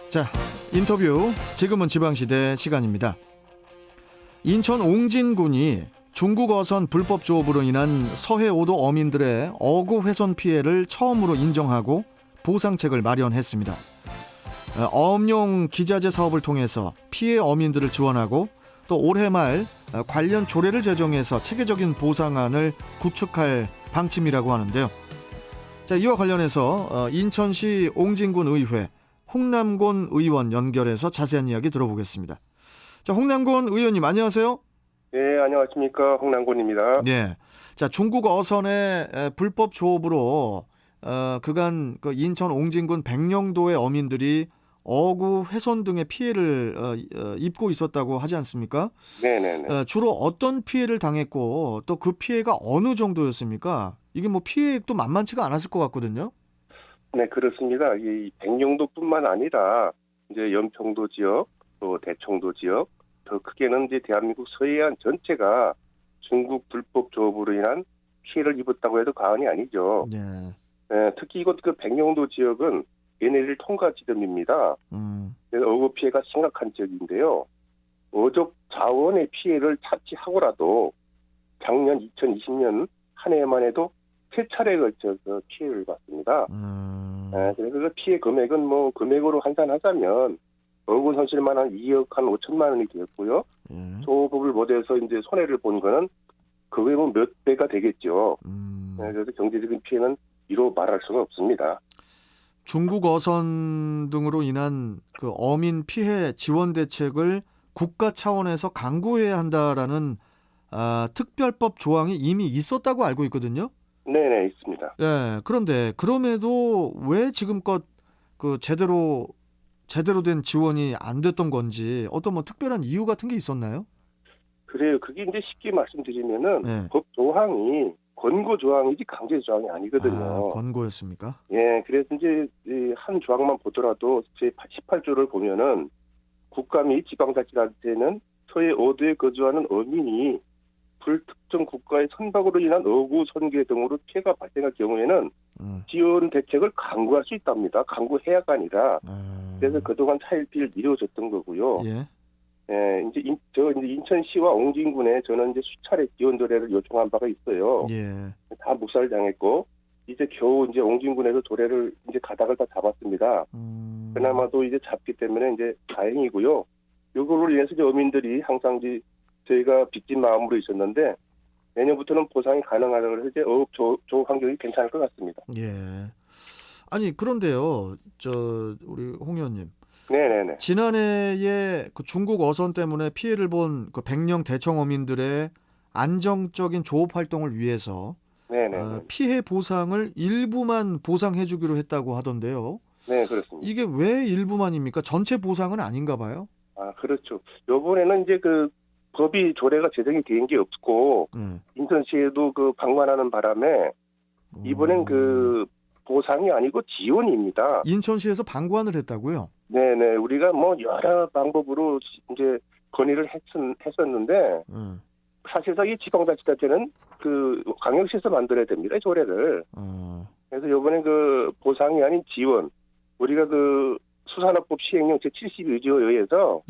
자, 인터뷰 지금은 지방시대 시간입니다. 인천 옹진군이 중국 어선 불법 조업으로 인한 서해오도 어민들의 어구 훼손 피해를 처음으로 인정하고 보상책을 마련했습니다. 어업용 기자재 사업을 통해서 피해 어민들을 지원하고 또 올해 말 관련 조례를 제정해서 체계적인 보상안을 구축할 방침이라고 하는데요. 자, 이와 관련해서 인천시 옹진군 의회 홍남곤 의원 연결해서 자세한 이야기 들어보겠습니다. 자, 홍남곤 의원님 안녕하세요. 네, 안녕하십니까. 홍남곤입니다. 네. 자, 중국 어선의 불법 조업으로 그간 그 인천 옹진군 백령도의 어민들이 어구 훼손 등의 피해를 입고 있었다고 하지 않습니까? 네네네. 주로 어떤 피해를 당했고 또 그 피해가 어느 정도였습니까? 이게 뭐 피해액도 만만치가 않았을 것 같거든요. 네, 그렇습니다. 이 백령도뿐만 아니라 이제 연평도 지역, 또 대청도 지역, 더 크게는 이제 대한민국 서해안 전체가 중국 불법 조업으로 인한 피해를 입었다고 해도 과언이 아니죠. 네. 네, 특히 이곳 그 백령도 지역은 NL1 통과 지점입니다. 그래서 어구 피해가 심각한 지역인데요. 어족 자원의 피해를 차치하고라도 작년 2020년 한 해만 해도 세 차례에 걸쳐서 피해를 봤습니다. 그래서 그 피해 금액은 뭐 금액으로 환산하자면 어군 손실만 한 2억 한 5천만 원이 되었고요. 조업을 못해서 이제 손해를 본 거는 그 외에 몇 배가 되겠죠. 그래서 경제적인 피해는 이로 말할 수가 없습니다. 중국 어선 등으로 인한 그 어민 피해 지원 대책을 국가 차원에서 강구해야 한다라는 특별법 조항이 이미 있었다고 알고 있거든요. 네네, 있습니다. 네, 그런데 그럼에도 왜 지금껏 그 제대로 된 지원이 안 됐던 건지 어떤 뭐 특별한 이유 같은 게 있었나요? 그래요. 그게 이제 쉽게 말씀드리면은 네. 법 조항이 권고 조항이지 강제 조항이 아니거든요. 권고였습니까? 예, 그래서 이제 한 조항만 보더라도 제 18조를 보면은 국가 및 지방자치단체는 서해 5도에 거주하는 어민이 불특정 국가의 선박으로 인한 어구, 손괴 등으로 피해가 발생할 경우에는 지원 대책을 강구할 수 있답니다. 강구해야가 아니라. 그래서 그동안 차일피일 미뤄졌던 거고요. 예. 예, 이제 인천시와 옹진군에 저는 이제 수차례 지원 조례를 요청한 바가 있어요. 예. 다 묵살당했고 이제 겨우 이제 옹진군에서 조례를 이제 가닥을 다 잡았습니다. 그나마도 이제 잡기 때문에 이제 다행이고요. 요거로 인해서 이제 어민들이 항상 이제 저희가 빚진 마음으로 있었는데 내년부터는 보상이 가능하다고 해서 이제 어업 조업 환경이 괜찮을 것 같습니다. 예. 아니 그런데요, 우리 홍 의원님. 네네네. 지난해에 그 중국 어선 때문에 피해를 본 그 백령 대청 어민들의 안정적인 조업 활동을 위해서 피해 보상을 일부만 보상해주기로 했다고 하던데요. 네, 그렇습니다. 이게 왜 일부만입니까? 전체 보상은 아닌가 봐요. 아, 그렇죠. 요번에는 이제 그 법이 조례가 제정이 된 게 없고 인천시에도 그 방관하는 바람에 이번엔 그 보상이 아니고 지원입니다. 인천시에서 방관을 했다고요? 네네. 우리가 뭐 여러 방법으로 이제 건의를 했었는데 사실상 이 지방자치단체는 그 광역시에서 만들어야 됩니다. 조례를. 그래서 이번에 그 보상이 아닌 지원. 우리가 그 수산업법 시행령 제72조에 의해서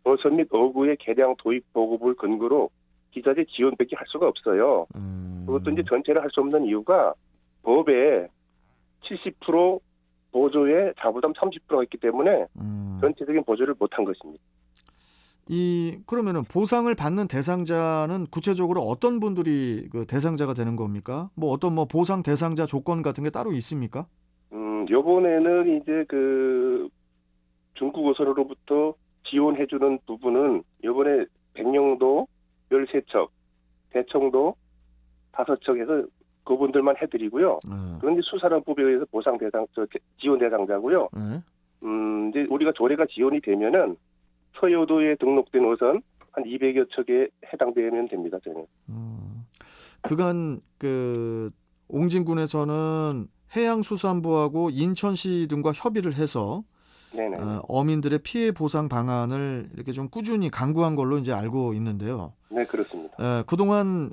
어선 및 어구의 개량 도입 보급을 근거로 기자재 지원밖에 할 수가 없어요. 그것도 이제 전체를 할 수 없는 이유가 법에 70% 보조에 자부담 30%가 있기 때문에 전체적인 보조를 못한 것입니다. 그러면은 보상을 받는 대상자는 구체적으로 어떤 분들이 그 대상자가 되는 겁니까? 뭐 어떤 뭐 보상 대상자 조건 같은 게 따로 있습니까? 요번에는 이제 그 중국 어선으로부터 지원해주는 부분은 요번에 백령도 13척, 대청도 5척 해서 그분들만 해드리고요. 그건 이제 수산업법에 의해서 보상 대상, 지원 대상자고요. 이제 우리가 조례가 지원이 되면은 서해오도에 등록된 어선 한 200여 척에 해당되면 됩니다, 저는. 그간 그 옹진군에서는 해양수산부하고 인천시 등과 협의를 해서 어민들의 피해 보상 방안을 이렇게 좀 꾸준히 강구한 걸로 이제 알고 있는데요. 네, 그렇습니다. 그동안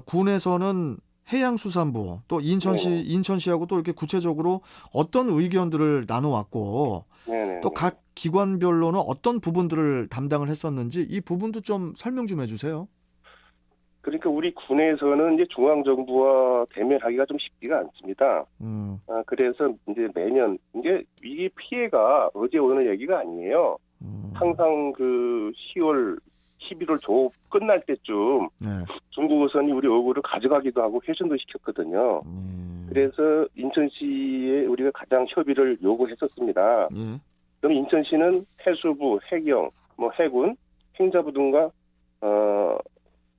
군에서는 해양수산부 또 인천시하고 또 이렇게 구체적으로 어떤 의견들을 나눠왔고 네네. 또 각 기관별로는 어떤 부분들을 담당을 했었는지 이 부분도 좀 설명 좀 해주세요. 그러니까 우리 군에서는 이제 중앙정부와 대면하기가 좀 쉽지가 않습니다. 그래서 이제 매년 이제 이 피해가 어제 오늘 얘기가 아니에요. 항상 그 10월, 11월 조 끝날 때쯤 네. 중국 어선이 우리 어구를 가져가기도 하고 훼손도 시켰거든요. 그래서 인천시에 우리가 가장 협의를 요구했었습니다. 예. 그럼 인천시는 해수부, 해경, 뭐 해군, 행자부 등과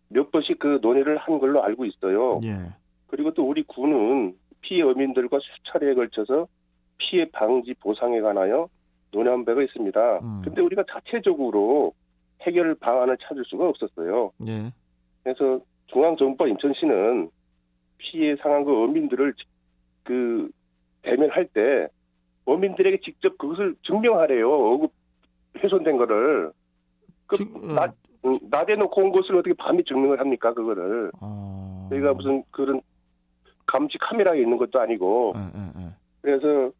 몇 번씩 그 논의를 한 걸로 알고 있어요. 예. 그리고 또 우리 군은 피해 어민들과 수차례에 걸쳐서 피해 방지 보상에 관하여 논의한 바가 있습니다. 근데 우리가 자체적으로 해결 방안을 찾을 수가 없었어요. 예. 그래서 중앙정부와 인천시는 피해 상한 그 어민들을 그 대면할 때 어민들에게 직접 그것을 증명하래요. 어급 훼손된 거를. 나대놓고 온 것을 어떻게 밤에 증명을 합니까, 그거를. 저희가 무슨 그런 감시 카메라에 있는 것도 아니고. 그래서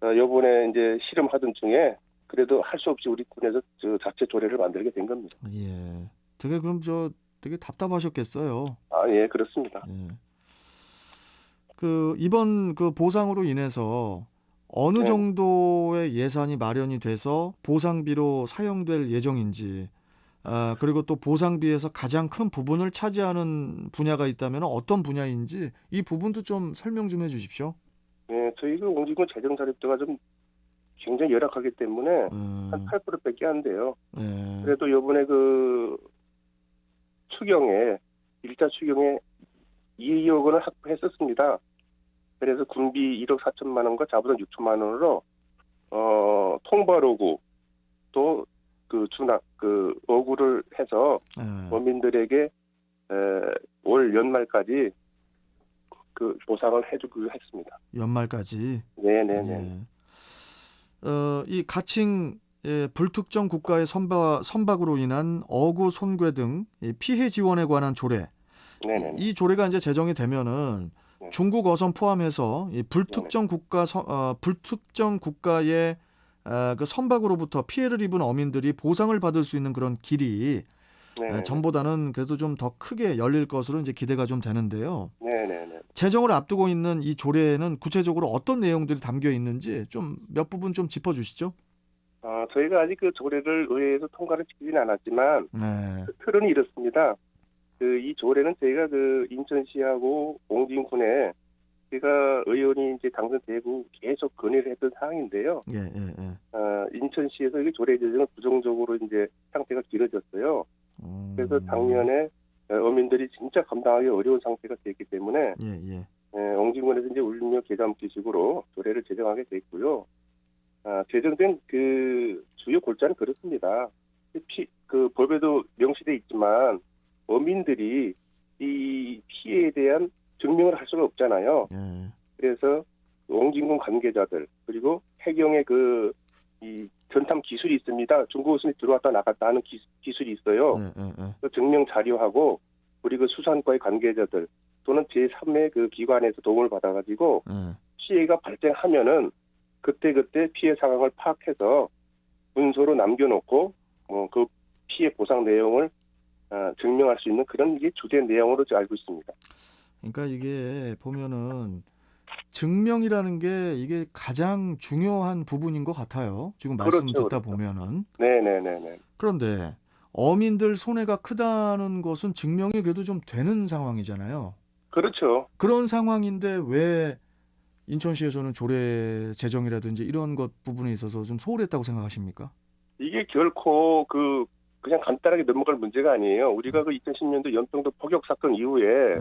요번에 이제 실험하던 중에 그래도 할 수 없이 우리 군에서 저 자체 조례를 만들게 된 겁니다. 예. 되게 그럼 되게 답답하셨겠어요. 예, 그렇습니다. 예. 그 이번 그 보상으로 인해서 어느 정도의 예산이 마련이 돼서 보상비로 사용될 예정인지, 그리고 또 보상비에서 가장 큰 부분을 차지하는 분야가 있다면 어떤 분야인지 이 부분도 좀 설명 좀 해주십시오. 예, 저희가 옹진군 재정 자립도가 좀 굉장히 열악하기 때문에 한 8%밖에 안 돼요. 그래도 이번에 그 추경에 1차 추경에 2억 원을 확보했었습니다. 그래서 군비 1억 4천만 원과 자부담 6천만 원으로 통발어구 또 그 준학 그 어구를 해서 원민들에게 올 연말까지 그 보상을 해주기로 했습니다. 연말까지. 네네네. 이 가칭 불특정 국가의 선박으로 인한 어구 손괴 등 피해 지원에 관한 조례. 네네. 이 조례가 이제 제정이 되면은 중국 어선 포함해서 이 불특정 국가의 그 선박으로부터 피해를 입은 어민들이 보상을 받을 수 있는 그런 길이 전보다는 그래도 좀 더 크게 열릴 것으로 이제 기대가 좀 되는데요. 네네네. 제정을 앞두고 있는 이 조례에는 구체적으로 어떤 내용들이 담겨 있는지 좀 몇 부분 좀 짚어주시죠. 저희가 아직 그 조례를 의회에서 통과를 시키지는 않았지만 그 틀은 이렇습니다. 이 조례는 저희가 그 인천시하고 옹진군에 제가 의원이 이제 당선되고 계속 건의를 했던 사항인데요. 인천시에서 이 조례 제정을 부정적으로 이제 상태가 길어졌어요. 그래서 작년에 어민들이 진짜 감당하기 어려운 상태가 됐기 때문에 옹진군에서 이제 울며 계좌먹기식으로 조례를 제정하게 됐고요. 제정된 그 주요 골자는 그렇습니다. 그 법에도 명시돼 있지만 어민들이 이 피해에 대한 증명을 할 수가 없잖아요. 그래서 옹진군 관계자들 그리고 해경의 이 전탐 기술이 있습니다. 중국 어선이 들어왔다 나갔다 하는 기술이 있어요. 그 증명 자료하고 우리 그 수산과의 관계자들 또는 제3의 그 기관에서 도움을 받아가지고 피해가 발생하면은 그때 피해 상황을 파악해서 문서로 남겨놓고 그 피해 보상 내용을 증명할 수 있는 그런 게 주된 내용으로 알고 있습니다. 그러니까 이게 보면은 증명이라는 게 이게 가장 중요한 부분인 것 같아요. 지금 말씀 듣다 보면은. 네네네네. 그런데 어민들 손해가 크다는 것은 증명이 그래도 좀 되는 상황이잖아요. 그렇죠. 그런 상황인데 왜 인천시에서는 조례 제정이라든지 이런 것 부분에 있어서 좀 소홀했다고 생각하십니까? 이게 결코 그냥 간단하게 넘어갈 문제가 아니에요. 우리가 그 2010년도 연평도 포격 사건 이후에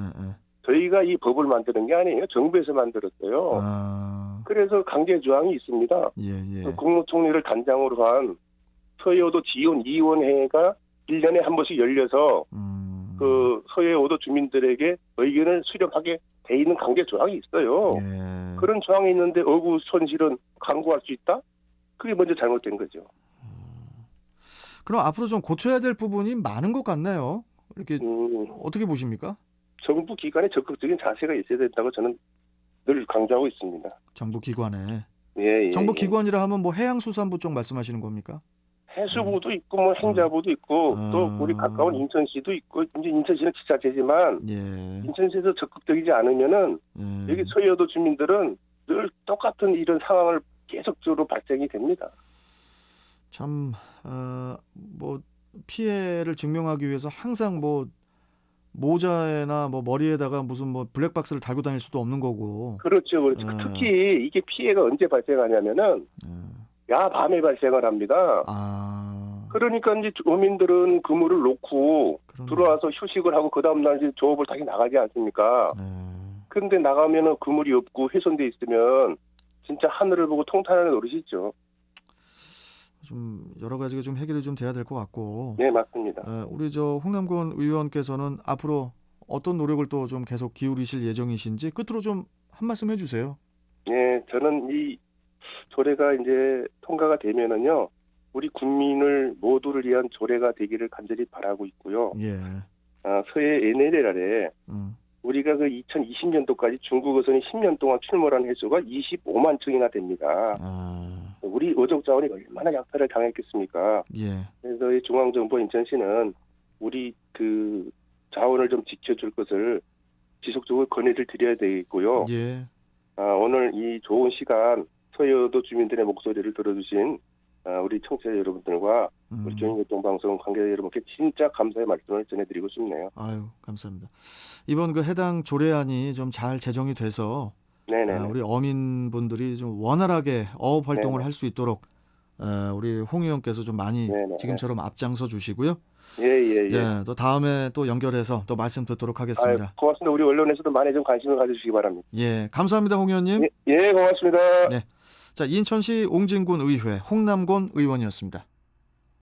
저희가 이 법을 만드는 게 아니에요. 정부에서 만들었어요. 그래서 강제 조항이 있습니다. 국무총리를 단장으로 한 서해오도 지원2위원회가 1년에 한 번씩 열려서 그 서해오도 주민들에게 의견을 수렴하게 돼 있는 강제 조항이 있어요. 그런 조항이 있는데 어구 손실은 강구할 수 있다? 그게 먼저 잘못된 거죠. 그럼 앞으로 좀 고쳐야 될 부분이 많은 것 같네요. 이렇게 어떻게 보십니까? 정부 기관에 적극적인 자세가 있어야 된다고 저는 늘 강조하고 있습니다. 정부 기관에. 예, 예. 정부 예. 기관이라 하면 뭐 해양수산부 쪽 말씀하시는 겁니까? 해수부도 있고 뭐 행자부도 있고 또 우리 가까운 인천시도 있고 이제 인천시는 지자체지만 예. 인천시에서 적극적이지 않으면은 여기 서해오도 주민들은 늘 똑같은 이런 상황을 계속적으로 발생이 됩니다. 참 뭐 피해를 증명하기 위해서 항상 뭐 모자에나 뭐 머리에다가 무슨 뭐 블랙박스를 달고 다닐 수도 없는 거고. 그렇죠, 그렇죠. 특히 이게 피해가 언제 발생하냐면은 야 밤에 발생을 합니다. 그러니까 이제 어민들은 그물을 놓고 들어와서 휴식을 하고 그 다음날 이제 조업을 다시 나가지 않습니까? 그런데 나가면은 그물이 없고 훼손돼 있으면 진짜 하늘을 보고 통탄하는 노릇이죠. 좀 여러 가지가 좀 해결이 좀 돼야 될 것 같고. 네, 맞습니다. 우리 저 홍남권 의원께서는 앞으로 어떤 노력을 또 좀 계속 기울이실 예정이신지 끝으로 좀 한 말씀 해주세요. 네, 저는 이 조례가 이제 통과가 되면은요, 우리 국민을 모두를 위한 조례가 되기를 간절히 바라고 있고요. 예. 서해 NLL에 우리가 그 2020년도까지 중국 어선이 10년 동안 출몰한 횟수가 25만 척이나 됩니다. 우리 어족 자원이 얼마나 약탈을 당했겠습니까? 예. 그래서 이 중앙정부 인천시는 우리 그 자원을 좀 지켜줄 것을 지속적으로 건의를 드려야 되겠고요. 예. 오늘 이 좋은 시간 서해도 주민들의 목소리를 들어주신 우리 청취자 여러분들과 우리 경인교통방송 관계자 여러분께 진짜 감사의 말씀을 전해드리고 싶네요. 아유, 감사합니다. 이번 그 해당 조례안이 좀 잘 제정이 돼서 우리 어민분들이 좀 원활하게 어업 활동을 할 수 있도록 우리 홍 의원께서 좀 많이 지금처럼 앞장서 주시고요. 예. 또 다음에 또 연결해서 또 말씀 듣도록 하겠습니다. 고맙습니다. 우리 언론에서도 많이 좀 관심을 가져주시기 바랍니다. 예, 감사합니다, 홍 의원님. 예, 고맙습니다. 네. 자, 인천시 옹진군 의회 홍남권 의원이었습니다.